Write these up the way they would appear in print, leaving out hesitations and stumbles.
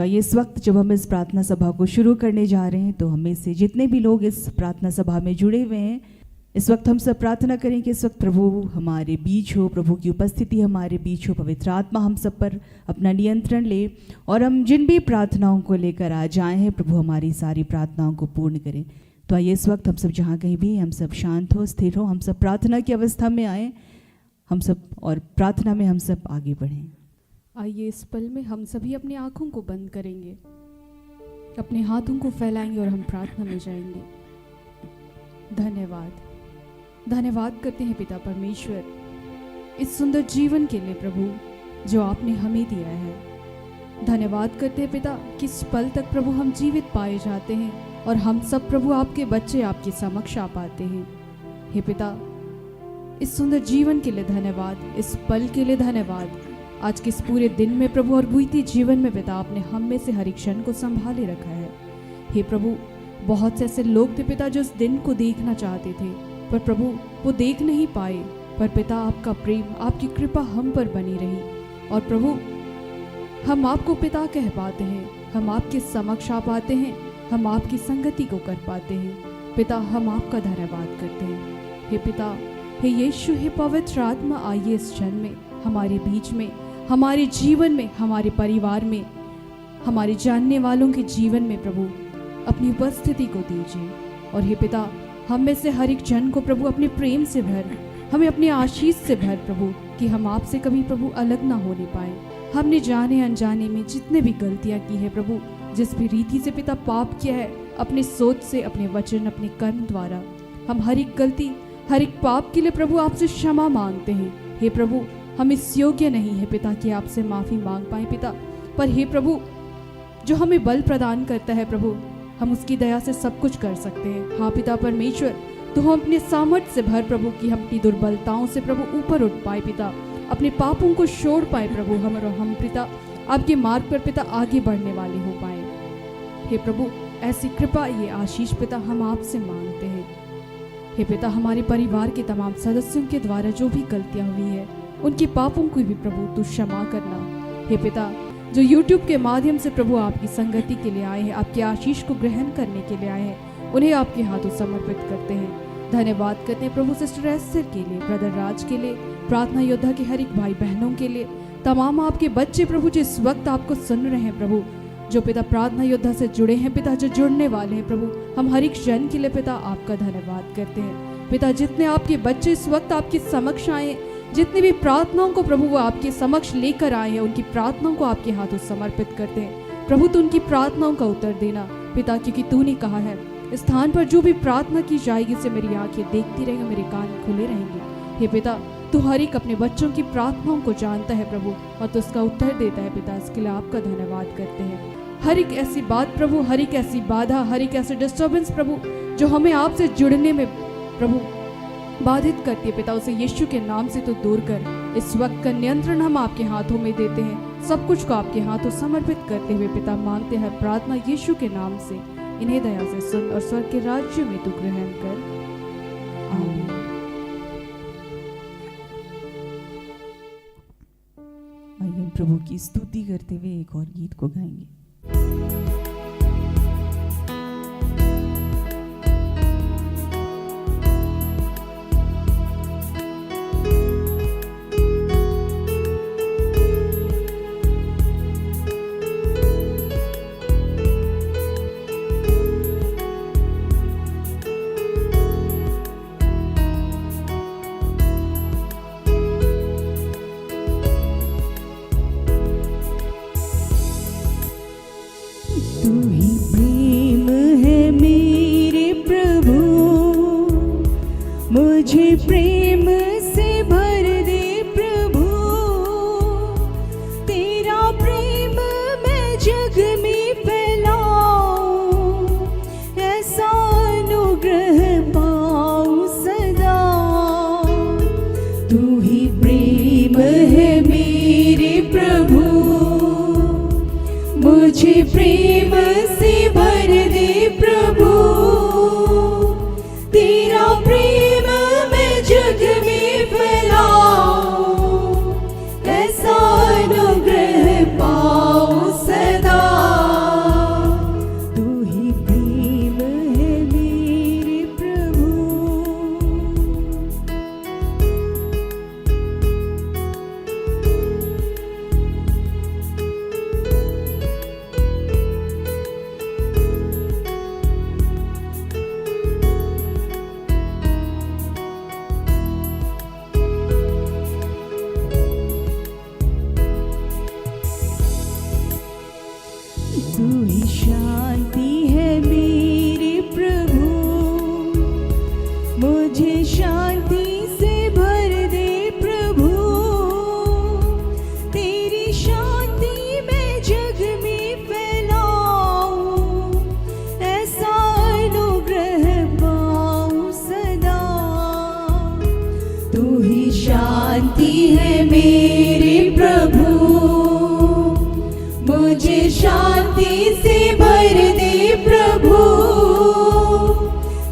आइए इस वक्त जब हम इस प्रार्थना सभा को शुरू करने जा रहे हैं तो हमें से जितने भी लोग इस प्रार्थना सभा में जुड़े हुए हैं, इस वक्त हम सब प्रार्थना करें कि इस वक्त प्रभु हमारे बीच हो, प्रभु की उपस्थिति हमारे बीच हो, पवित्र आत्मा हम सब पर अपना नियंत्रण ले और हम जिन भी प्रार्थनाओं को लेकर आज आए हैं प्रभु हमारी सारी प्रार्थनाओं को पूर्ण करें। तो आइए इस वक्त हम सब जहाँ कहीं भी हम सब शांत हो, स्थिर हो, हम सब प्रार्थना की अवस्था में आए, हम सब और प्रार्थना में हम सब आगे बढ़ें। आइए इस पल में हम सभी अपनी आँखों को बंद करेंगे, अपने हाथों को फैलाएंगे और हम प्रार्थना में जाएंगे। धन्यवाद करते हैं पिता परमेश्वर इस सुंदर जीवन के लिए प्रभु जो आपने हमें दिया है। धन्यवाद करते हैं पिता कि इस पल तक प्रभु हम जीवित पाए जाते हैं और हम सब प्रभु आपके बच्चे आपके समक्ष आ पाते हैं। हे पिता इस सुंदर जीवन के लिए धन्यवाद, इस पल के लिए धन्यवाद। आज के इस पूरे दिन में प्रभु और बीते जीवन में पिता आपने हम में से हर एक क्षण को संभाले रखा है। हे प्रभु बहुत से ऐसे लोग थे पिता जो इस दिन को देखना चाहते थे पर प्रभु वो देख नहीं पाए, पर पिता आपका प्रेम आपकी कृपा हम पर बनी रही और प्रभु हम आपको पिता कह पाते हैं, हम आपके समक्ष आ पाते हैं, हम आपकी संगति को कर पाते हैं। पिता हम आपका धन्यवाद करते हैं। हे पिता, हे यीशु, हे पवित्र आत्मा, आइए इस क्षण में हमारे बीच में, हमारे जीवन में, हमारे परिवार में, हमारे जानने वालों के जीवन में प्रभु अपनी उपस्थिति को दीजिए। और हे पिता हम में से हर एक जन को प्रभु अपने प्रेम से भर, हमें अपने आशीष से भर प्रभु कि हम आपसे कभी प्रभु अलग ना होने पाए। हमने जाने अनजाने में जितने भी गलतियां की है प्रभु, जिस भी रीति से पिता पाप किया है, अपने सोच से, अपने वचन, अपने कर्म द्वारा, हम हर एक गलती, हर एक पाप के लिए प्रभु आपसे क्षमा मांगते हैं। हे प्रभु हम इस योग्य नहीं है पिता कि आपसे माफ़ी मांग पाए पिता, पर हे प्रभु जो हमें बल प्रदान करता है प्रभु, हम उसकी दया से सब कुछ कर सकते हैं। हाँ पिता परमेश्वर, तो हम अपने सामर्थ्य से भर प्रभु कि हम अपनी दुर्बलताओं से प्रभु ऊपर उठ पाए पिता, अपने पापों को छोड़ पाए प्रभु, हम पिता आपके मार्ग पर पिता आगे बढ़ने वाले हो पाए। हे प्रभु ऐसी कृपा, ये आशीष पिता हम आपसे मांगते हैं। हे पिता हमारे परिवार के तमाम सदस्यों के द्वारा जो भी गलतियां हुई है उनके पापों को भी प्रभु तू क्षमा करना। हे पिता जो YouTube के माध्यम से प्रभु आपकी संगति के लिए आए हैं, आपके आशीष को ग्रहण करने के लिए आए हैं, उन्हें आपके हाथों समर्पित करते हैं। धन्यवाद करते हैं प्रभु सिस्टर एस्टर के लिए, ब्रदर राज के लिए, प्रार्थना योद्धा के हर एक भाई बहनों के लिए, तमाम आपके बच्चे प्रभु जो इस वक्त आपको सुन रहे हैं प्रभु, जो पिता प्रार्थना योद्धा से जुड़े हैं पिता, जो जुड़ने वाले हैं प्रभु, हम हर एक जन के लिए पिता आपका धन्यवाद करते हैं। पिता जितने आपके बच्चे इस वक्त आपके समक्ष आए, जितनी भी प्रार्थनाओं को प्रभु वो आपके समक्ष लेकर आए हैं, उनकी प्रार्थनाओं को आपके हाथों समर्पित करते हैं। प्रभु तो उनकी प्रार्थनाओं का उत्तर देना पिता, क्योंकि तूने कहा है इस स्थान पर जो भी प्रार्थना की जाएगी उसे मेरी आंखें देखती रहेंगी, मेरे कान खुले रहेंगे। हे पिता तू हर एक अपने बच्चों की प्रार्थनाओं को जानता है प्रभु और तो उसका उत्तर देता है पिता, इसके लिए आपका धन्यवाद करते हैं। हर एक ऐसी बात प्रभु, हर एक ऐसी बाधा, हर एक ऐसे डिस्टर्बेंस प्रभु जो हमें आपसे जुड़ने में प्रभु बाधित करती है पिता, उसे यीशु के नाम से तो दूर कर। इस वक्त का नियंत्रण हम आपके हाथों में देते हैं, सब कुछ को आपके हाथों समर्पित करते हुए पिता मांगते हैं प्रार्थना यीशु के नाम से। इन्हें दया से सुन और स्वर्ग के राज्य में तू ग्रहण कर। आमीन। आइए प्रभु की स्तुति करते हुए एक और गीत को गाएंगे। मुझे प्रेम से भर दे प्रभु, तेरा प्रेम मैं जग में फैलाऊं, ऐसा अनुग्रह पाऊं सदा। तू ही प्रेम है मेरे प्रभु, मुझे प्रेम से भर दे प्रभु, तेरा प्रेम मैं जग में फैलाऊं, ऐसा अनुग्रह पाऊं सदा।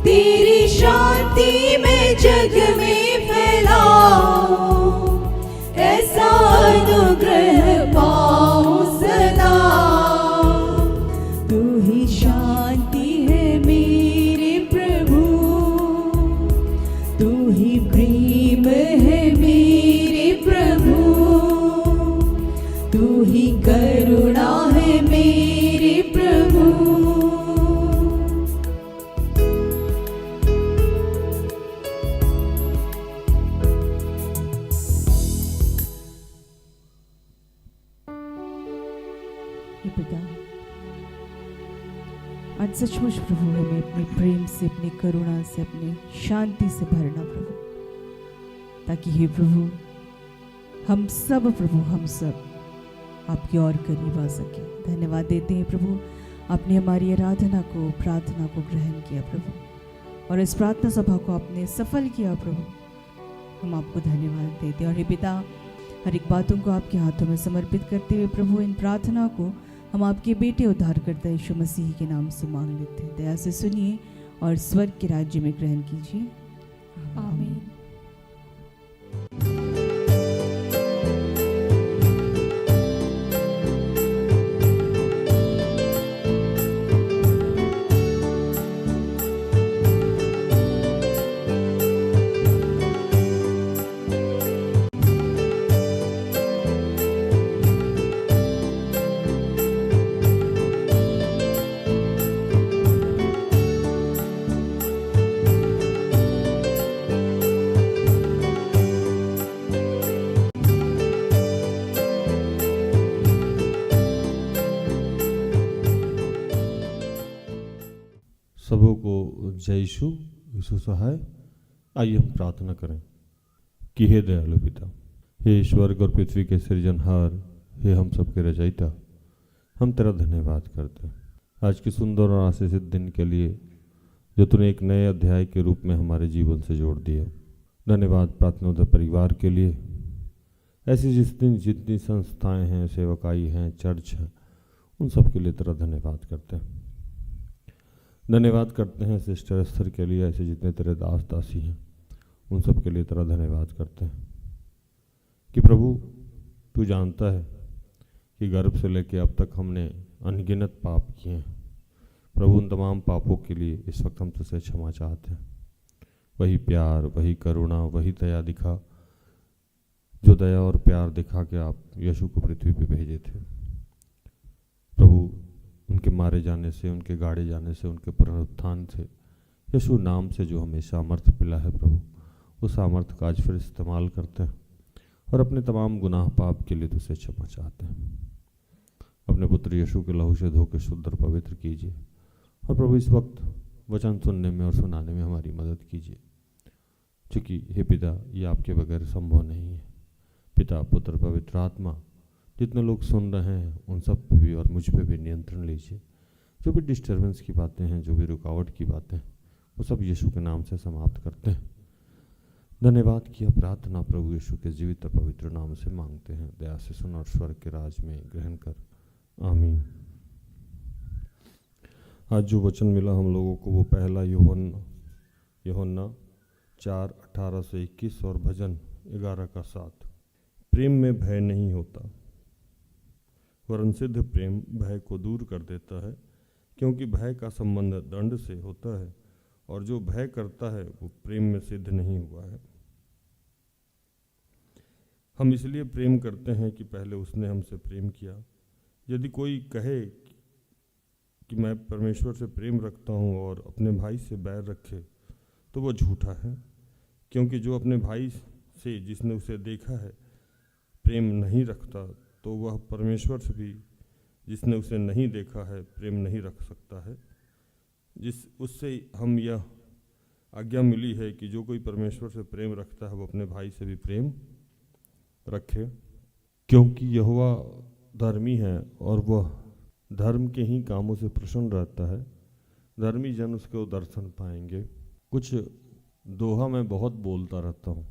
तेरी शांति मैं जग में फैलाऊं, ऐसा अनुग्रह पाऊं सदा। तू ही शांति है मेरे प्रभु, तू ही प्रेम है मेरे प्रभु, तू ही करुणा है मेरे प्रभु। हे पिता, आज सचमुच प्रभु हमें अपने प्रेम से, अपनी करुणा से, अपनी शांति से भरना प्रभु, ताकि हे प्रभु हम सब आपकी और करीब आ सके। धन्यवाद देते हैं प्रभु, आपने हमारी आराधना को, प्रार्थना को ग्रहण किया प्रभु, और इस प्रार्थना सभा को आपने सफल किया प्रभु। हम आपको धन्यवाद देते हैं। और हे पिता, हर एक बातों को आपके हाथों में समर्पित करते हुए प्रभु, इन प्रार्थना को हम आपके बेटे उद्धारकर्ता यीशु मसीह के नाम से मांग लेते हैं। दया से सुनिए और स्वर्ग के राज्य में ग्रहण कीजिए। आमीन। सबों को जय यीशु सहाय। आइए हम प्रार्थना करें कि हे दयालु पिता, हे स्वर्ग और पृथ्वी के सृजनहार, हे हम सबके रचयिता, हम तेरा धन्यवाद करते हैं आज के सुंदर और आशीषित दिन के लिए जो तूने एक नए अध्याय के रूप में हमारे जीवन से जोड़ दिया। धन्यवाद प्रार्थना परिवार के लिए, ऐसी जितनी संस्थाएं हैं, सेवकाई हैं, चर्च है, उन सब के लिए तेरा धन्यवाद करते हैं। धन्यवाद करते हैं सिस्टर एस्थर के लिए, ऐसे जितने तेरे दास दासी हैं उन सब के लिए तेरा धन्यवाद करते हैं कि प्रभु तू जानता है कि गर्भ से लेकर अब तक हमने अनगिनत पाप किए हैं। प्रभु उन तमाम पापों के लिए इस वक्त हम तुझसे क्षमा चाहते हैं। वही प्यार, वही करुणा, वही दया दिखा जो दया और प्यार दिखा के आप यीशु को पृथ्वी पे भेजे थे। प्रभु उनके मारे जाने से, उनके गाड़े जाने से, उनके पुनरुत्थान से, यीशु नाम से जो हमें सामर्थ्य मिला है प्रभु, उस सामर्थ्य का आज फिर इस्तेमाल करते हैं और अपने तमाम गुनाह पाप के लिए तुझसे क्षमा चाहते हैं। अपने पुत्र यीशु के लहू से धो के शुद्ध और पवित्र कीजिए और प्रभु इस वक्त वचन सुनने में और सुनाने में हमारी मदद कीजिए, क्योंकि हे पिता ये आपके बगैर संभव नहीं है। पिता, पुत्र, पवित्र आत्मा, जितने लोग सुन रहे हैं उन सब पे भी और मुझ पे भी नियंत्रण लीजिए। जो भी डिस्टर्बेंस की बातें हैं, जो भी रुकावट की बातें, वो सब यीशु के नाम से समाप्त करते हैं। धन्यवाद किया प्रार्थना प्रभु यीशु के जीवित और पवित्र नाम से मांगते हैं। दया से सुन और स्वर्ग के राज में ग्रहण कर, आमीन। आज जो वचन मिला हम लोगों को वो पहला यूहन्ना 4:18-21 और भजन 11:7। प्रेम में भय नहीं होता, वरन सिद्ध प्रेम भय को दूर कर देता है, क्योंकि भय का संबंध दंड से होता है, और जो भय करता है वो प्रेम में सिद्ध नहीं हुआ है। हम इसलिए प्रेम करते हैं कि पहले उसने हमसे प्रेम किया। यदि कोई कहे कि मैं परमेश्वर से प्रेम रखता हूँ और अपने भाई से बैर रखे, तो वह झूठा है, क्योंकि जो अपने भाई से जिसने उसे देखा है प्रेम नहीं रखता, तो वह परमेश्वर से भी जिसने उसे नहीं देखा है प्रेम नहीं रख सकता है। उससे हम यह आज्ञा मिली है कि जो कोई परमेश्वर से प्रेम रखता है वो अपने भाई से भी प्रेम रखे, क्योंकि यहोवा धर्मी है और वह धर्म के ही कामों से प्रसन्न रहता है। धर्मी जन उसको दर्शन पाएंगे। कुछ दोहा मैं बहुत बोलता रहता हूँ,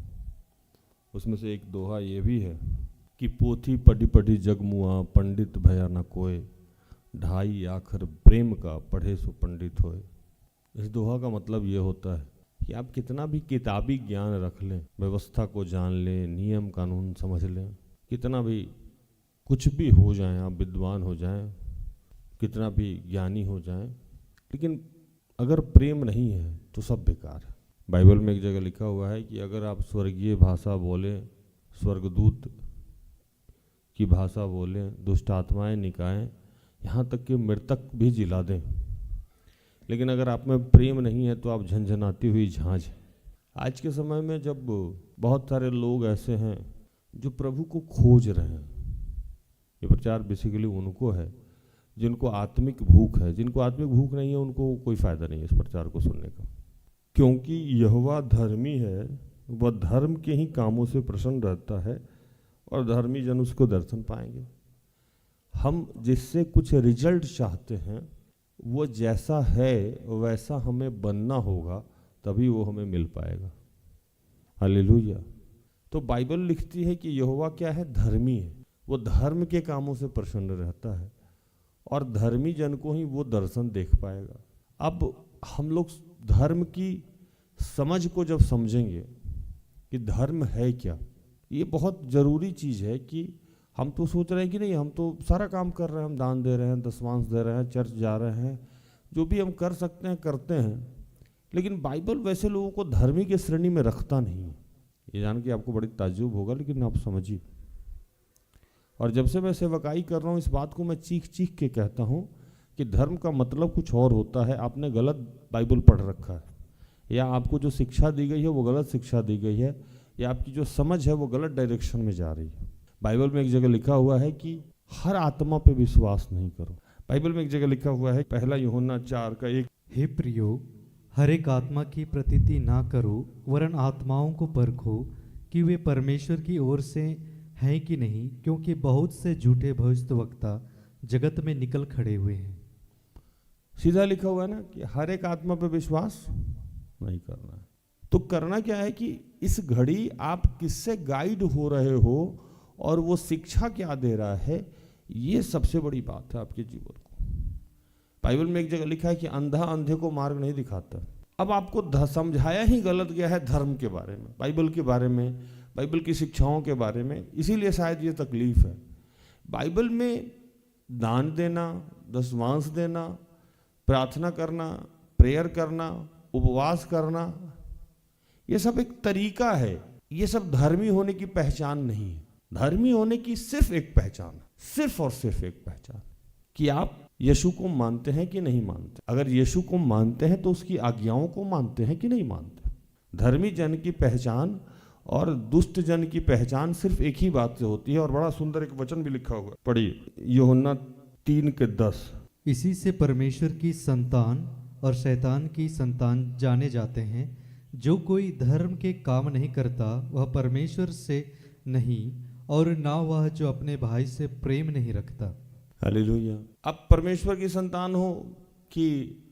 उसमें से एक दोहा ये भी है कि पोथी पढ़ी पढ़ी जगमुआ, पंडित भया न कोय, ढाई आखर प्रेम का पढ़े सो पंडित होए। इस दोहा का मतलब ये होता है कि आप कितना भी किताबी ज्ञान रख लें, व्यवस्था को जान लें, नियम कानून समझ लें, कितना भी कुछ भी हो जाएं, आप विद्वान हो जाएं, कितना भी ज्ञानी हो जाएं, लेकिन अगर प्रेम नहीं है तो सब बेकार है। बाइबल में एक जगह लिखा हुआ है कि अगर आप स्वर्गीय भाषा बोलें, स्वर्गदूत की भाषा बोलें, दुष्ट आत्माएं निकाएं, यहाँ तक कि मृतक भी जिला दें, लेकिन अगर आप में प्रेम नहीं है तो आप झंझनाती हुई झांझ हैं। आज के समय में जब बहुत सारे लोग ऐसे हैं जो प्रभु को खोज रहे हैं, ये प्रचार बेसिकली उनको है जिनको आत्मिक भूख है। जिनको आत्मिक भूख नहीं है उनको कोई फायदा नहीं है इस प्रचार को सुनने का, क्योंकि यहोवा धर्मी है, वह धर्म के ही कामों से प्रसन्न रहता है और धर्मी जन उसको दर्शन पाएंगे। हम जिससे कुछ रिजल्ट चाहते हैं वो जैसा है वैसा हमें बनना होगा, तभी वो हमें मिल पाएगा। हालेलुया। तो बाइबल लिखती है कि यहोवा क्या है? धर्मी है, वो धर्म के कामों से प्रसन्न रहता है और धर्मी जन को ही वो दर्शन देख पाएगा। अब हम लोग धर्म की समझ को जब समझेंगे कि धर्म है क्या, ये बहुत ज़रूरी चीज़ है कि हम तो सोच रहे हैं कि नहीं हम तो सारा काम कर रहे हैं, हम दान दे रहे हैं, दशमांश दे रहे हैं, चर्च जा रहे हैं, जो भी हम कर सकते हैं करते हैं, लेकिन बाइबल वैसे लोगों को धर्मी की श्रेणी में रखता नहीं है। ये जान के आपको बड़ी ताज्जुब होगा, लेकिन आप समझिए। और जब से मैं सेवकाई कर रहा हूँ इस बात को मैं चीख चीख के कहता हूँ कि धर्म का मतलब कुछ और होता है। आपने गलत बाइबल पढ़ रखा है, या आपको जो शिक्षा दी गई है वो गलत शिक्षा दी गई है, या आपकी जो समझ है वो गलत डायरेक्शन में जा रही है। बाइबल में एक जगह लिखा हुआ है कि हर आत्मा पे विश्वास नहीं करो। बाइबल में एक जगह लिखा हुआ है, पहला यूहन्ना 4:1, हे प्रियो, हर एक आत्मा की प्रतीति ना करो, वरन आत्माओं को परखो कि वे परमेश्वर की ओर से हैं कि नहीं, क्योंकि बहुत से झूठे भविष्यद्वक्ता जगत में निकल खड़े हुए हैं। सीधा लिखा हुआ है ना कि हर एक आत्मा पे विश्वास नहीं करना है। तो करना क्या है कि इस घड़ी आप किससे गाइड हो रहे हो और वो शिक्षा क्या दे रहा है, ये सबसे बड़ी बात है आपके जीवन को। बाइबल में एक जगह लिखा है कि अंधा अंधे को मार्ग नहीं दिखाता। अब आपको समझाया ही गलत गया है धर्म के बारे में, बाइबल के बारे में, बाइबल की शिक्षाओं के बारे में, इसीलिए शायद ये तकलीफ है। बाइबल में दान देना, दशमांश देना, प्रार्थना करना, प्रेयर करना, उपवास करना, ये सब एक तरीका है, ये सब धर्मी होने की पहचान नहीं है। धर्मी होने की सिर्फ एक पहचान है, सिर्फ और सिर्फ एक पहचान, कि आप यीशु को मानते हैं कि नहीं मानते। अगर यीशु को मानते हैं तो उसकी आज्ञाओं को मानते हैं कि नहीं मानते। धर्मी जन की पहचान और दुष्ट जन की पहचान सिर्फ एक ही बात से होती है। और बड़ा सुंदर एक वचन भी लिखा हुआ है, पढ़िए, यूहन्ना 3:10, इसी से परमेश्वर की संतान और शैतान की संतान जाने जाते हैं। जो कोई धर्म के काम नहीं करता वह परमेश्वर से नहीं, और ना वह जो अपने भाई से प्रेम नहीं रखता। हालेलुया। आप परमेश्वर की संतान हो कि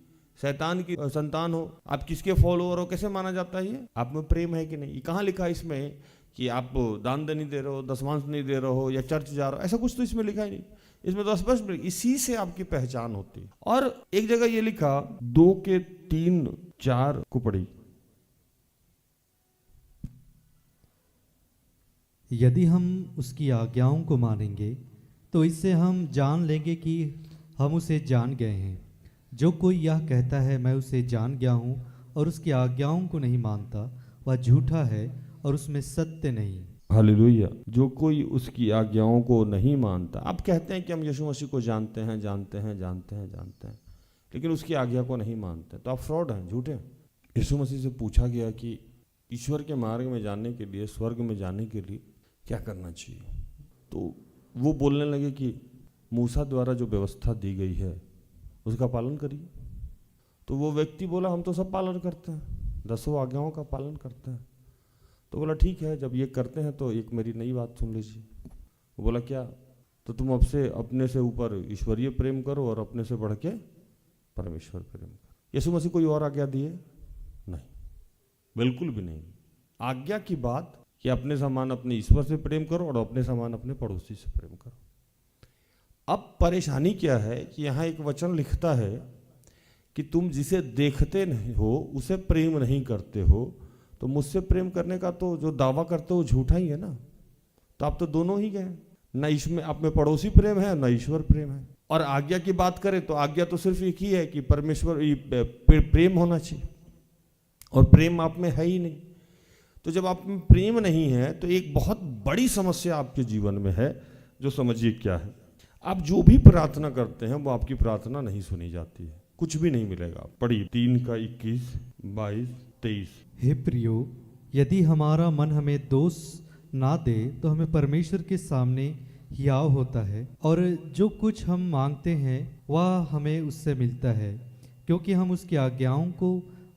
शैतान की संतान हो, आप किसके फॉलोअर हो, कैसे माना जाता है? ये आप में प्रेम है कि नहीं। ये कहाँ लिखा है इसमें कि आप दान नहीं दे रहे हो, दशमांश नहीं दे रहे हो, या चर्च जा रहे हो? ऐसा कुछ तो इसमें लिखा ही नहीं। इसमें तो स्पष्ट इसी से आपकी पहचान होती है। और एक जगह ये लिखा 2:3-4 को पढ़ी, यदि हम उसकी आज्ञाओं को मानेंगे तो इससे हम जान लेंगे कि हम उसे जान गए हैं। जो कोई यह कहता है मैं उसे जान गया हूँ और उसकी आज्ञाओं को नहीं मानता, वह झूठा है और उसमें सत्य नहीं। हालेलुया। जो कोई उसकी आज्ञाओं को नहीं मानता। आप कहते हैं कि हम यीशु मसीह को जानते हैं, लेकिन उसकी आज्ञा को नहीं मानते, तो आप फ्रॉड हैं, झूठे हैं। यीशु मसीह से पूछा गया कि ईश्वर के मार्ग में जाने के लिए, स्वर्ग में जाने के लिए क्या करना चाहिए? तो वो बोलने लगे कि मूसा द्वारा जो व्यवस्था दी गई है उसका पालन करिए। तो वो व्यक्ति बोला हम तो सब पालन करते हैं, 10 आज्ञाओं का पालन करते हैं। तो बोला ठीक है, जब ये करते हैं तो एक मेरी नई बात सुन लीजिए। वो बोला क्या? तो तुम अब से अपने से ऊपर ईश्वरीय प्रेम करो और अपने से बढ़ के परमेश्वर प्रेम करो। यीशु मसीह कोई और आज्ञा दिए? नहीं, बिल्कुल भी नहीं। आज्ञा की बात कि अपने समान अपने ईश्वर से प्रेम करो और अपने समान अपने पड़ोसी से प्रेम करो। अब परेशानी क्या है कि यहाँ एक वचन लिखता है कि तुम जिसे देखते नहीं हो उसे प्रेम नहीं करते हो, तो मुझसे प्रेम करने का तो जो दावा करते हो झूठा ही है ना। तो आप तो दोनों ही गए, ना इसमें आप में पड़ोसी प्रेम है ना ईश्वर प्रेम है। और आज्ञा की बात करें तो आज्ञा तो सिर्फ एक ही है कि परमेश्वर प्रेम होना चाहिए, और प्रेम आप में है ही नहीं। तो जब आप में प्रेम नहीं है तो एक बहुत बड़ी समस्या आपके जीवन में है, जो समझिए क्या है। आप जो भी प्रार्थना करते हैं वो आपकी प्रार्थना नहीं सुनी जाती है, कुछ भी नहीं मिलेगा। पढ़िए 3:21, 22, 23। हे प्रियो, यदि हमारा मन हमें दोष ना दे तो हमें परमेश्वर के सामने हियाव होता है, और जो कुछ हम मांगते हैं वह हमें उससे मिलता है, क्योंकि हम उसकी आज्ञाओं को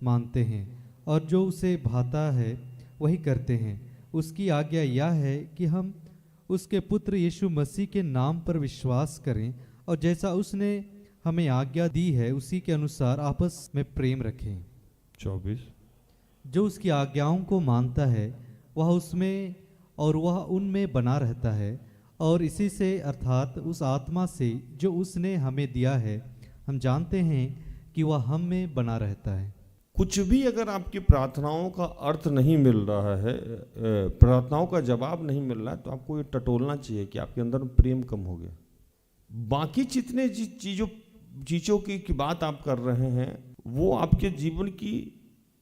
मानते हैं और जो उसे भाता है वही करते हैं। उसकी आज्ञा यह है कि हम उसके पुत्र यीशु मसीह के नाम पर विश्वास करें, और जैसा उसने हमें आज्ञा दी है उसी के अनुसार आपस में प्रेम रखें। 24। जो उसकी आज्ञाओं को मानता है वह उसमें और वह उनमें बना रहता है, और इसी से अर्थात उस आत्मा से जो उसने हमें दिया है हम जानते हैं कि वह हम में बना रहता है। कुछ भी अगर आपकी प्रार्थनाओं का अर्थ नहीं मिल रहा है, प्रार्थनाओं का जवाब नहीं मिल रहा है, तो आपको ये टटोलना चाहिए कि आपके अंदर प्रेम कम हो गया। बाकी जितने चीज़ों की बात आप कर रहे हैं वो आपके जीवन की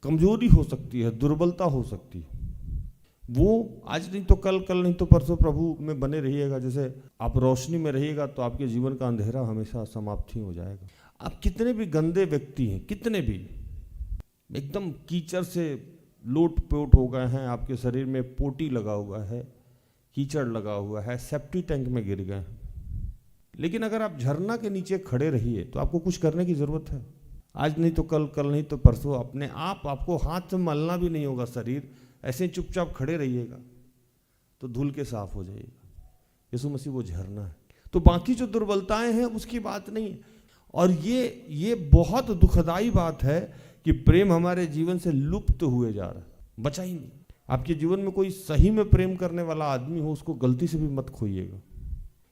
कमजोरी हो सकती है, दुर्बलता हो सकती है। वो आज नहीं तो कल, कल नहीं तो परसों प्रभु में बने रहिएगा। जैसे आप रोशनी में रहिएगा तो आपके जीवन का अंधेरा हमेशा समाप्ति हो जाएगा। आप कितने भी गंदे व्यक्ति हैं, कितने भी एकदम कीचड़ से लोट पोट हो गए हैं, आपके शरीर में पोटी लगा हुआ है, कीचड़ लगा हुआ है, सेप्टी टैंक में गिर गए हैं, लेकिन अगर आप झरना के नीचे खड़े रहिए तो आपको कुछ करने की ज़रूरत है। आज नहीं तो कल, कल नहीं तो परसों अपने आपको हाथ से मलना भी नहीं होगा शरीर, ऐसे चुपचाप खड़े रहिएगा तो धुल के साफ हो जाइएगा। यीशु मसीह वो झरना है। तो बाकी जो दुर्बलताएं हैं उसकी बात नहीं है। और ये बहुत दुखदाई बात है कि प्रेम हमारे जीवन से लुप्त हुए जा रहा है, बचा ही नहीं। आपके जीवन में कोई सही में प्रेम करने वाला आदमी हो, उसको गलती से भी मत खोइएगा।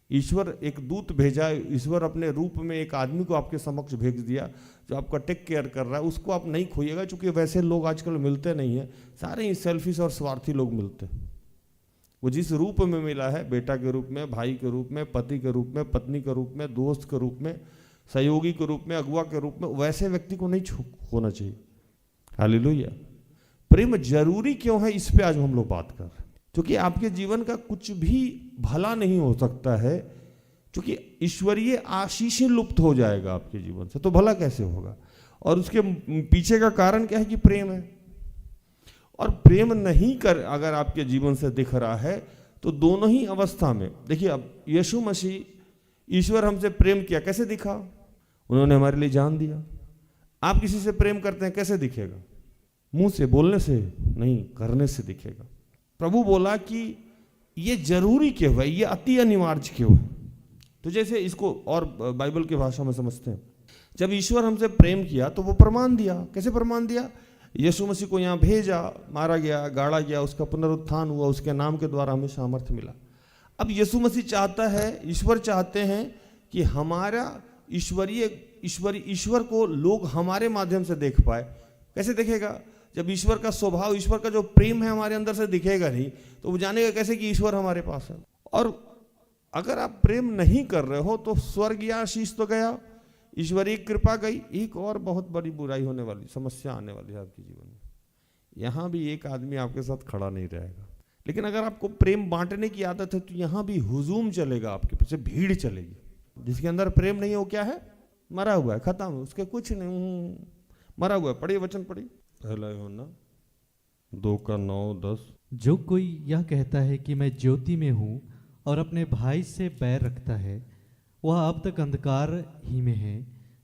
ईश्वर एक दूत भेजा, ईश्वर अपने रूप में एक आदमी को आपके समक्ष भेज दिया जो आपका टेक केयर कर रहा है, उसको आप नहीं खोइएगा। चूंकि वैसे लोग आजकल मिलते नहीं हैं, सारे ही सेल्फिश और स्वार्थी लोग मिलते हैं। वो जिस रूप में मिला है, बेटा के रूप में, भाई के रूप में, पति के रूप में, पत्नी के रूप में, दोस्त के रूप में, सहयोगी के रूप में, अगुआ के रूप में, वैसे व्यक्ति को नहीं होना चाहिए। हालेलुया। प्रेम जरूरी क्यों है, इस पे आज हम लोग बात कर रहे हैं। क्योंकि आपके जीवन का कुछ भी भला नहीं हो सकता है, क्योंकि ईश्वरीय आशीष ही लुप्त हो जाएगा आपके जीवन से, तो भला कैसे होगा। और उसके पीछे का कारण क्या है कि प्रेम है। और प्रेम नहीं कर अगर आपके जीवन से दिख रहा है तो दोनों ही अवस्था में देखिए। अब यीशु मसीह, ईश्वर हमसे प्रेम किया, कैसे दिखा? उन्होंने हमारे लिए जान दिया। आप किसी से प्रेम करते हैं, कैसे दिखेगा? मुंह से, बोलने से नहीं, करने से दिखेगा। प्रभु बोला कि ये जरूरी क्यों है, ये अति अनिवार्य क्यों है। तो जैसे इसको और बाइबल की भाषा में समझते हैं, जब ईश्वर हमसे प्रेम किया तो वो प्रमाण दिया। कैसे प्रमाण दिया? यीशु मसीह को यहाँ भेजा, मारा गया, गाड़ा गया, उसका पुनरुत्थान हुआ, उसके नाम के द्वारा हमें सामर्थ्य मिला। अब यीशु मसीह चाहता है, ईश्वर चाहते हैं कि हमारा ईश्वर को लोग हमारे माध्यम से देख पाए। कैसे देखेगा? जब ईश्वर का स्वभाव, ईश्वर का जो प्रेम है हमारे अंदर से दिखेगा नहीं, तो वो जानेगा कैसे कि ईश्वर हमारे पास है। और अगर आप प्रेम नहीं कर रहे हो तो स्वर्गीय आशीष तो गया, ईश्वरीय कृपा गई। एक और बहुत बड़ी बुराई होने वाली, समस्या आने वाली है आपके जीवन में। यहाँ भी एक आदमी आपके साथ खड़ा नहीं रहेगा, लेकिन अगर आपको प्रेम बांटने की आदत है तो यहाँ भी हुजूम चलेगा, आपके पीछे भीड़ चलेगी। जिसके अंदर प्रेम नहीं है वो क्या है? मरा हुआ है, खत्म, उसके कुछ नहीं, मरा हुआ है। पढ़िए वचन, पढ़िए पहला यूहन्ना 2:9-10। जो कोई यह कहता है कि मैं ज्योति में हूँ और अपने भाई से बैर रखता है, वह अब तक अंधकार ही में है।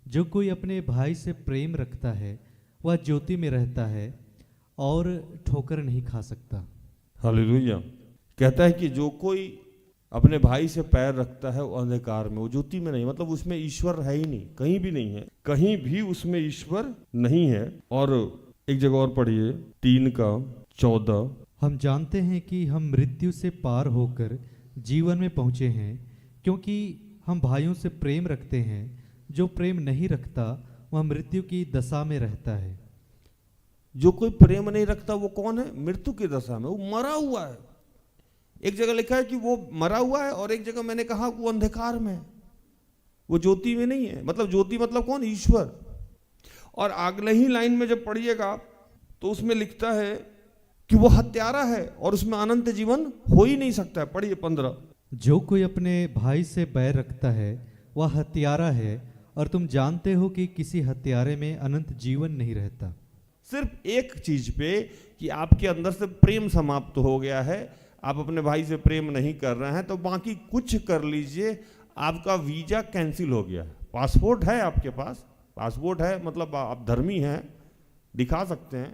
जो कोई अपने भाई से प्रेम रखता है वह ज्योति में रहता है और ठोकर नहीं खा सकता। हालेलुया। कहता है कि जो कोई अपने भाई से पैर रखता है वो अंधकार में, वो ज्योति में नहीं, मतलब उसमें ईश्वर है ही नहीं, कहीं भी नहीं है, कहीं भी उसमें ईश्वर नहीं है। और एक जगह और पढ़िए 3:14। हम जानते हैं कि हम मृत्यु से पार होकर जीवन में पहुँचे हैं, क्योंकि हम भाइयों से प्रेम रखते हैं। जो प्रेम नहीं रखता वह मृत्यु की दशा में रहता है। जो कोई प्रेम नहीं रखता वो कौन है? मृत्यु की दशा में, वो मरा हुआ है। एक जगह लिखा है कि वो मरा हुआ है, और एक जगह मैंने कहा कि वो अंधकार में है, वो ज्योति में नहीं है। मतलब ज्योति मतलब कौन? ईश्वर। और अगले ही लाइन में जब पढ़िएगा तो उसमें लिखता है कि वो हत्यारा है और उसमें अनंत जीवन हो ही नहीं सकता है। पढ़िए 15। जो कोई अपने भाई से बैर रखता है वह हत्यारा है, और तुम जानते हो कि किसी हत्यारे में अनंत जीवन नहीं रहता। सिर्फ एक चीज पे कि आपके अंदर से प्रेम समाप्त हो गया है, आप अपने भाई से प्रेम नहीं कर रहे हैं, तो बाकी कुछ कर लीजिए, आपका वीजा कैंसिल हो गया है। पासपोर्ट है आपके पास, पासपोर्ट है मतलब आप धर्मी हैं, दिखा सकते हैं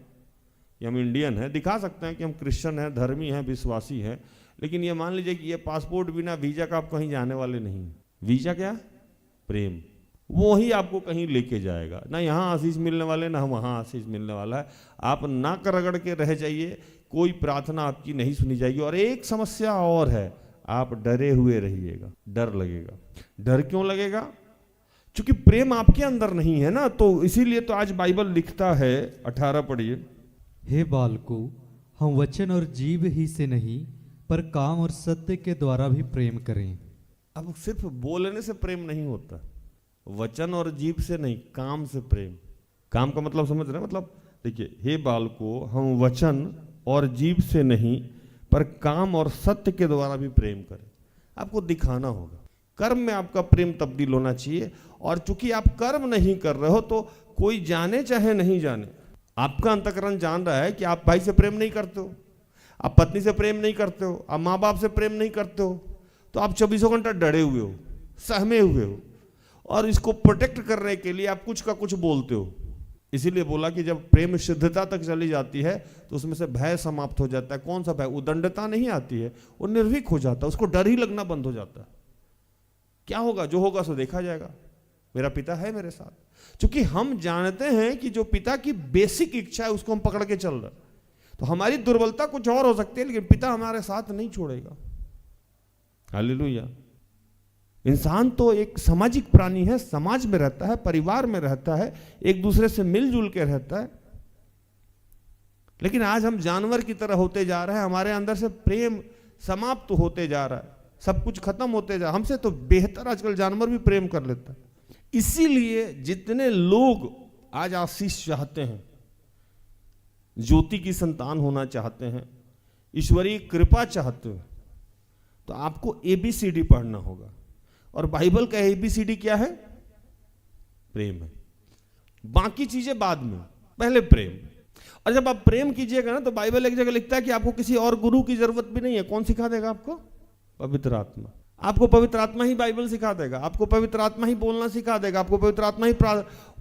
कि हम इंडियन हैं, दिखा सकते हैं कि हम क्रिश्चियन हैं, धर्मी हैं, विश्वासी हैं, लेकिन ये मान लीजिए कि ये पासपोर्ट बिना वीजा का आप कहीं जाने वाले नहीं। वीजा क्या? प्रेम। वो ही आपको कहीं लेके जाएगा। ना यहाँ आशीष मिलने वाले, ना वहाँ आशीष मिलने वाला है। आप नाक रगड़ के रह जाइए, कोई प्रार्थना आपकी नहीं सुनी जाएगी। और एक समस्या और है, आप डरे हुए रहिएगा, डर लगेगा। डर क्यों लगेगा? क्योंकि प्रेम आपके अंदर नहीं है ना। तो इसीलिए तो आज बाइबल लिखता है, 18 पढ़िए। हे बालकों, हम वचन और जीव ही से नहीं पर काम और सत्य के द्वारा भी प्रेम करें। अब सिर्फ बोलने से प्रेम नहीं होता, वचन और जीव से नहीं, काम से प्रेम। काम का मतलब समझ रहे हैं? मतलब देखिए, हे बालकों, हम वचन और जीव से नहीं पर काम और सत्य के द्वारा भी प्रेम करें। आपको दिखाना होगा, कर्म में आपका प्रेम तब्दील होना चाहिए। और चूंकि आप कर्म नहीं कर रहे हो तो कोई जाने चाहे नहीं जाने, आपका अंतःकरण जान रहा है कि आप भाई से प्रेम नहीं करते हो, आप पत्नी से प्रेम नहीं करते हो, आप माँ बाप से प्रेम नहीं करते हो, तो आप 24 घंटा डरे हुए हो, सहमे हुए हो, और इसको प्रोटेक्ट करने के लिए आप कुछ का कुछ बोलते हो। इसीलिए बोला कि जब प्रेम शुद्धता तक चली जाती है तो उसमें से भय समाप्त हो जाता है। कौन सा भय? उदंडता नहीं आती है, वो निर्भीक हो जाता है, उसको डर ही लगना बंद हो जाता है। क्या होगा? जो होगा सो देखा जाएगा, मेरा पिता है मेरे साथ। क्योंकि हम जानते हैं कि जो पिता की बेसिक इच्छा है उसको हम पकड़ के चल रहे हैं। तो हमारी दुर्बलता कुछ और हो सकती है, लेकिन पिता हमारे साथ नहीं छोड़ेगा। हालेलुया। इंसान तो एक सामाजिक प्राणी है, समाज में रहता है, परिवार में रहता है, एक दूसरे से मिलजुल के रहता है। लेकिन आज हम जानवर की तरह होते जा रहे हैं, हमारे अंदर से प्रेम समाप्त होते जा रहा है, सब कुछ खत्म होते जा। हमसे तो बेहतर आजकल जानवर भी प्रेम कर लेता है। इसीलिए जितने लोग आज आशीष चाहते हैं, ज्योति की संतान होना चाहते हैं, ईश्वरीय कृपा चाहते हो, तो आपको ABCD पढ़ना होगा। और बाइबल का ABCD क्या है? प्रेम है। बाकी चीजें बाद में, पहले प्रेम। और जब आप प्रेम कीजिएगा ना, तो बाइबल एक जगह लिखता है कि आपको किसी और गुरु की जरूरत भी नहीं है। कौन सिखा देगा आपको? पवित्र आत्मा। आपको पवित्र आत्मा ही बाइबल सिखा देगा, आपको पवित्र आत्मा ही बोलना सिखा देगा, आपको पवित्र आत्मा ही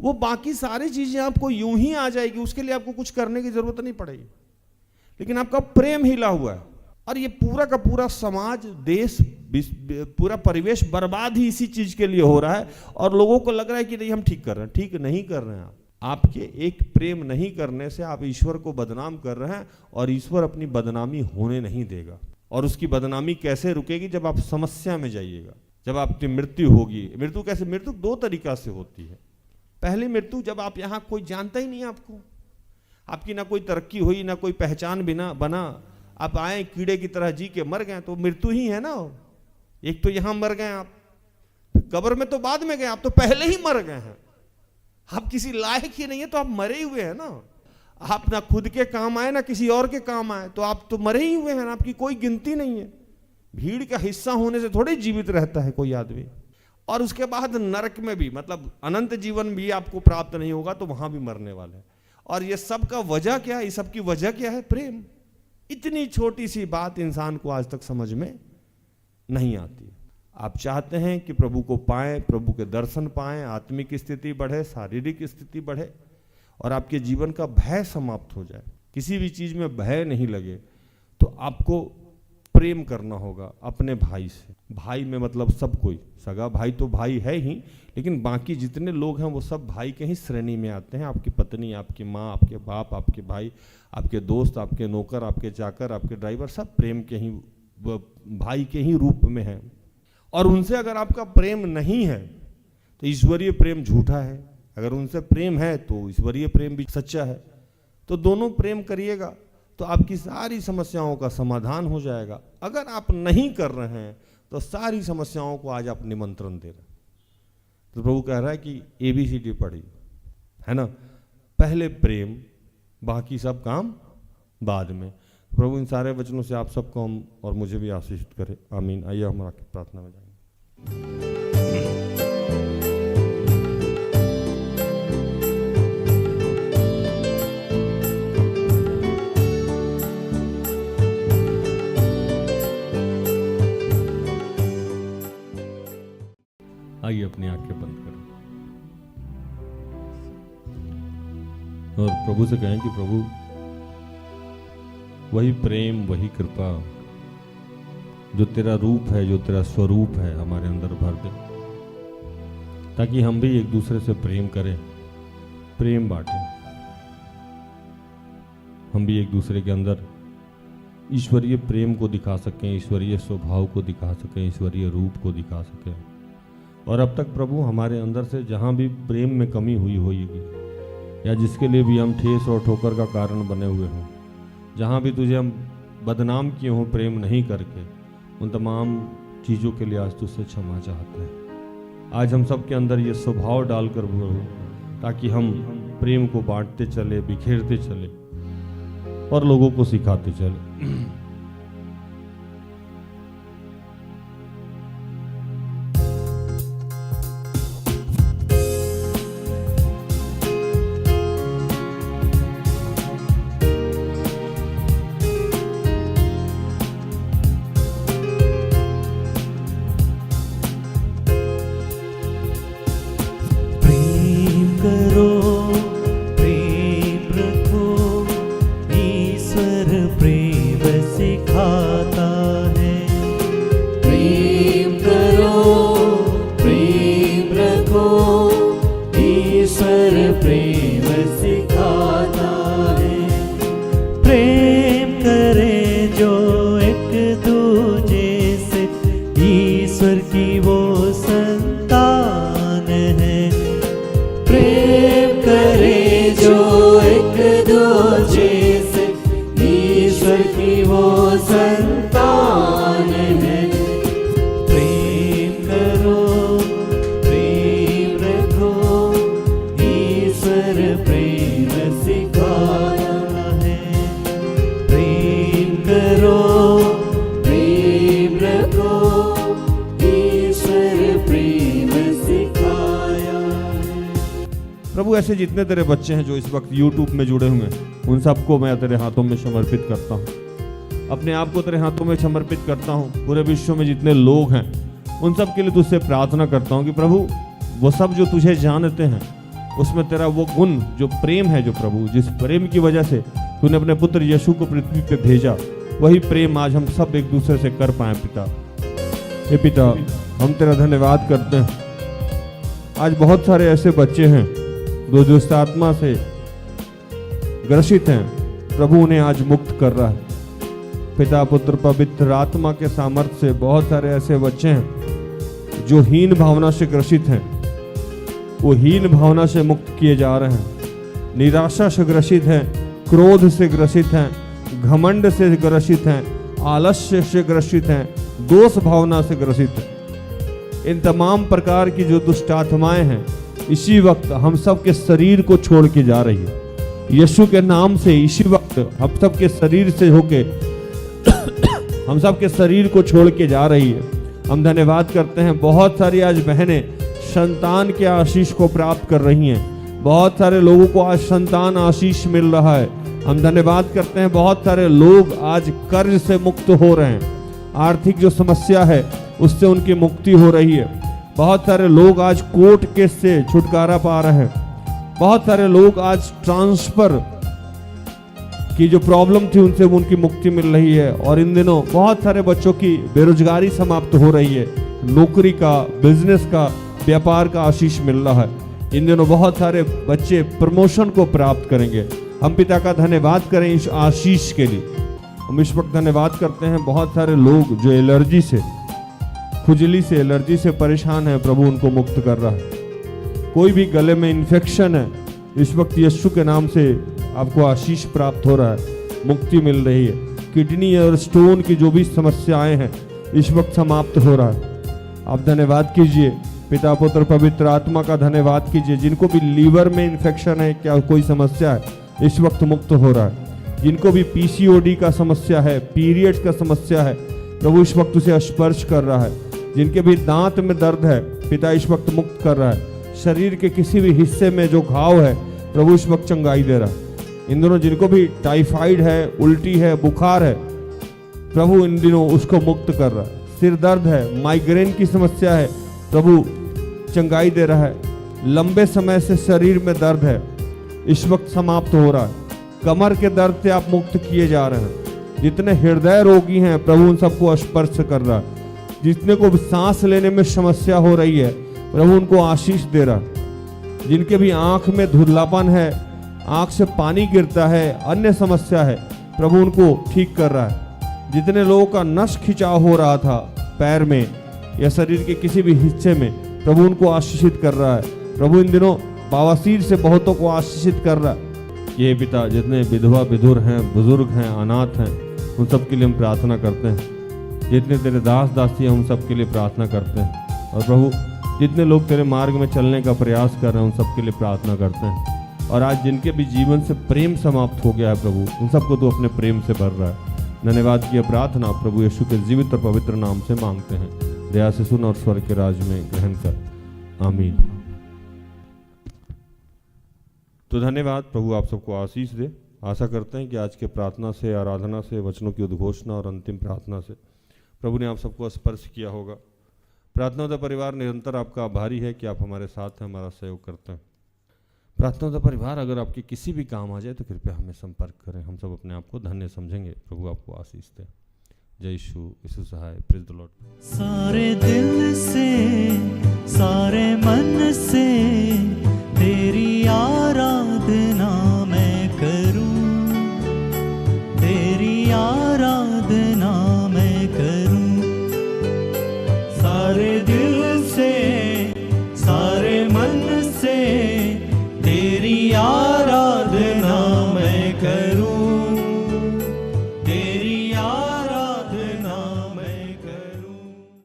वो बाकी सारी चीजें आपको यूं ही आ जाएगी, उसके लिए आपको कुछ करने की जरूरत नहीं पड़ेगी। लेकिन आपका प्रेम हिला हुआ है, और ये पूरा का पूरा समाज, देश, पूरा परिवेश बर्बाद ही इसी चीज के लिए हो रहा है। और लोगों को लग रहा है कि नहीं हम ठीक कर रहे हैं। ठीक नहीं कर रहे हैं आप। आपके एक प्रेम नहीं करने से आप ईश्वर को बदनाम कर रहे हैं, और ईश्वर अपनी बदनामी होने नहीं देगा। और उसकी बदनामी कैसे रुकेगी? जब आप समस्या में जाइएगा, जब आपकी मृत्यु होगी। मृत्यु कैसे? मृत्यु 2 तरीका से होती है। पहली मृत्यु जब आप यहाँ कोई जानता ही नहीं है आपको, आपकी ना कोई तरक्की हुई, ना कोई पहचान बिना बना, आप आए कीड़े की तरह जी के मर गए, तो मृत्यु ही है ना। एक तो यहां मर गए आप, कब्र में तो बाद में गए, आप तो पहले ही मर गए हैं। आप किसी लायक ही नहीं है, तो आप मरे हुए हैं ना। आप ना खुद के काम आए ना किसी और के काम आए, तो आप तो मरे ही हुए हैं, आपकी कोई गिनती नहीं है। भीड़ का हिस्सा होने से थोड़े जीवित रहता है कोई आदमी। और उसके बाद नरक में भी, मतलब अनंत जीवन भी आपको प्राप्त नहीं होगा, तो वहां भी मरने वाले हैं। और ये सब का वजह क्या है? ये सब की वजह क्या है? प्रेम। इतनी छोटी सी बात इंसान को आज तक समझ में नहीं आती। आप चाहते हैं कि प्रभु को पाएं, प्रभु के दर्शन पाएं, आत्मिक स्थिति बढ़े, शारीरिक स्थिति बढ़े, और आपके जीवन का भय समाप्त हो जाए, किसी भी चीज में भय नहीं लगे, तो आपको प्रेम करना होगा अपने भाई से। भाई में मतलब सब कोई, सगा भाई तो भाई है ही, लेकिन बाकी जितने लोग हैं वो सब भाई के ही श्रेणी में आते हैं। आपकी पत्नी, आपकी माँ, आपके बाप, आपके भाई, आपके दोस्त, आपके नौकर, आपके चाकर, आपके ड्राइवर, सब प्रेम के ही, भाई के ही रूप में हैं। और उनसे अगर आपका प्रेम नहीं है तो ईश्वरीय प्रेम झूठा है, अगर उनसे प्रेम है तो ईश्वरीय प्रेम भी सच्चा है। तो दोनों प्रेम करिएगा तो आपकी सारी समस्याओं का समाधान हो जाएगा। अगर आप नहीं कर रहे हैं तो सारी समस्याओं को आज आप निमंत्रण दे रहे हैं। तो प्रभु कह रहा है कि ABCD पढ़ी, है ना, पहले प्रेम, बाकी सब काम बाद में। प्रभु इन सारे वचनों से आप सबको हम और मुझे भी आशीषित करे, आमीन। आइए हम आपकी प्रार्थना में जाएंगे। आइए अपनी आंखें बंद करें और प्रभु से कहें कि प्रभु वही प्रेम, वही कृपा जो तेरा रूप है, जो तेरा स्वरूप है, हमारे अंदर भर दे, ताकि हम भी एक दूसरे से प्रेम करें, प्रेम बांटें। हम भी एक दूसरे के अंदर ईश्वरीय प्रेम को दिखा सकें, ईश्वरीय स्वभाव को दिखा सकें, ईश्वरीय रूप को दिखा सकें। और अब तक प्रभु हमारे अंदर से जहाँ भी प्रेम में कमी हुई होगी या जिसके लिए भी हम ठेस और ठोकर का कारण बने हुए हों, जहाँ भी तुझे हम बदनाम किए हों प्रेम नहीं करके, उन तमाम चीज़ों के लिए आज तुझसे क्षमा चाहते हैं। आज हम सब के अंदर ये स्वभाव डालकर प्रभु, ताकि हम प्रेम को बांटते चले, बिखेरते चले और लोगों को सिखाते चले। प्रभु ऐसे जितने तेरे बच्चे हैं जो इस वक्त YouTube में जुड़े हुए हैं, उन सबको मैं तेरे हाथों में समर्पित करता हूँ। अपने आप को तेरे हाथों में समर्पित करता हूँ। पूरे विश्व में जितने लोग हैं उन सब के लिए तुझसे प्रार्थना करता हूँ कि प्रभु वो सब जो तुझे जानते हैं उसमें तेरा वो गुण जो प्रेम है, जो प्रभु जिस प्रेम की वजह से तूने अपने पुत्र यीशु को पृथ्वी पे भेजा, वही प्रेम आज हम सब एक दूसरे से कर पाए। पिता, हे पिता, हम तेरा धन्यवाद करते हैं। आज बहुत सारे ऐसे बच्चे हैं जो दुष्ट आत्मा से ग्रसित हैं, प्रभु उन्हें आज मुक्त कर रहा है। पिता, पुत्र, पवित्र आत्मा के सामर्थ्य से बहुत सारे ऐसे बच्चे हैं जो हीन भावना से ग्रसित हैं, वो हीन भावना से मुक्त किए जा रहे हैं। निराशा से ग्रसित हैं, क्रोध से ग्रसित हैं, घमंड से ग्रसित हैं, आलस्य से ग्रसित हैं, दोष भावना से ग्रसित हैं। इन तमाम प्रकार की जो दुष्ट आत्माएं हैं इसी वक्त हम सब के शरीर को छोड़ के जा रही है। यीशु के नाम से इसी वक्त हम सब के शरीर से होके हम सब के शरीर को छोड़ के जा रही है। हम धन्यवाद करते हैं, बहुत सारी आज बहनें संतान के आशीष को प्राप्त कर रही हैं। बहुत सारे लोगों को आज संतान आशीष मिल रहा है। हम धन्यवाद करते हैं, बहुत सारे लोग आज कर्ज से मुक्त हो रहे हैं। आर्थिक जो समस्या है उससे उनकी मुक्ति हो रही है। बहुत सारे लोग आज कोर्ट केस से छुटकारा पा रहे हैं। बहुत सारे लोग आज ट्रांसफर की जो प्रॉब्लम थी उनसे उनकी मुक्ति मिल रही है। और इन दिनों बहुत सारे बच्चों की बेरोजगारी समाप्त हो रही है। नौकरी का, बिजनेस का, व्यापार का आशीष मिल रहा है। इन दिनों बहुत सारे बच्चे प्रमोशन को प्राप्त करेंगे। हम पिता का धन्यवाद करें इस आशीष के लिए। हम इस वक्त धन्यवाद करते हैं, बहुत सारे लोग जो एलर्जी से, खुजली से, एलर्जी से परेशान है, प्रभु उनको मुक्त कर रहा है। कोई भी गले में इन्फेक्शन है, इस वक्त यीशु के नाम से आपको आशीष प्राप्त हो रहा है, मुक्ति मिल रही है। किडनी और स्टोन की जो भी समस्याएं हैं इस वक्त समाप्त हो रहा है। आप धन्यवाद कीजिए, पिता पुत्र पवित्र आत्मा का धन्यवाद कीजिए। जिनको भी लीवर में इन्फेक्शन है, क्या कोई समस्या है, इस वक्त मुक्त हो रहा है। जिनको भी पीसीओडी का समस्या है, पीरियड्स का समस्या है, प्रभु इस वक्त उसे स्पर्श कर रहा है। जिनके भी दांत में दर्द है, पिता इस वक्त मुक्त कर रहा है। शरीर के किसी भी हिस्से में जो घाव है, प्रभु इस वक्त चंगाई दे रहा है। इन दिनों जिनको भी टाइफाइड है, उल्टी है, बुखार है, प्रभु इन दिनों उसको मुक्त कर रहा है। सिर दर्द है, माइग्रेन की समस्या है, प्रभु चंगाई दे रहा है। लंबे समय से शरीर में दर्द है, इस वक्त समाप्त हो रहा है। कमर के दर्द से आप मुक्त किए जा रहे हैं। जितने हृदय रोगी हैं, प्रभु उन सबको स्पर्श कर रहा है। जितने को सांस लेने में समस्या हो रही है, प्रभु उनको आशीष दे रहा है। जिनके भी आंख में धुंधलापन है, आंख से पानी गिरता है, अन्य समस्या है, प्रभु उनको ठीक कर रहा है। जितने लोगों का नस खिंचाव हो रहा था पैर में या शरीर के किसी भी हिस्से में, प्रभु उनको आशीषित कर रहा है। प्रभु इन दिनों बवासीर से बहुतों को आशीषित कर रहा है। ये पिता, जितने विधवा विधुर हैं, बुजुर्ग हैं, अनाथ हैं, उन सब के लिए हम प्रार्थना करते हैं। जितने तेरे दास दासी हैं, उन सब के लिए प्रार्थना करते हैं। और प्रभु जितने लोग तेरे मार्ग में चलने का प्रयास कर रहे हैं, उन सब के लिए प्रार्थना करते हैं। और आज जिनके भी जीवन से प्रेम समाप्त हो गया है, प्रभु उन सबको तू अपने प्रेम से भर रहा है। धन्यवाद की प्रार्थना प्रभु यीशु के जीवित और पवित्र नाम से मांगते हैं। दया से सुन और स्वर्ग के राज में ग्रहण कर, आमीन। तो धन्यवाद, प्रभु आप सबको आशीष दे। आशा करते हैं कि आज के प्रार्थना से, आराधना से, वचनों की उद्घोषणा और अंतिम प्रार्थना से प्रभु ने आप सबको स्पर्श किया होगा। प्रार्थना परिवार निरंतर आपका आभारी है कि आप हमारे साथ हैं, हमारा सहयोग करते हैं। प्रार्थना परिवार अगर आपके किसी भी काम आ जाए तो कृपया हमें संपर्क करें। हम सब अपने आप को धन्य समझेंगे। प्रभु आपको आशीष दे। जय यीशु, यीशु सहाय, प्रेज द लॉर्ड। सारे दिल से, सारे मन से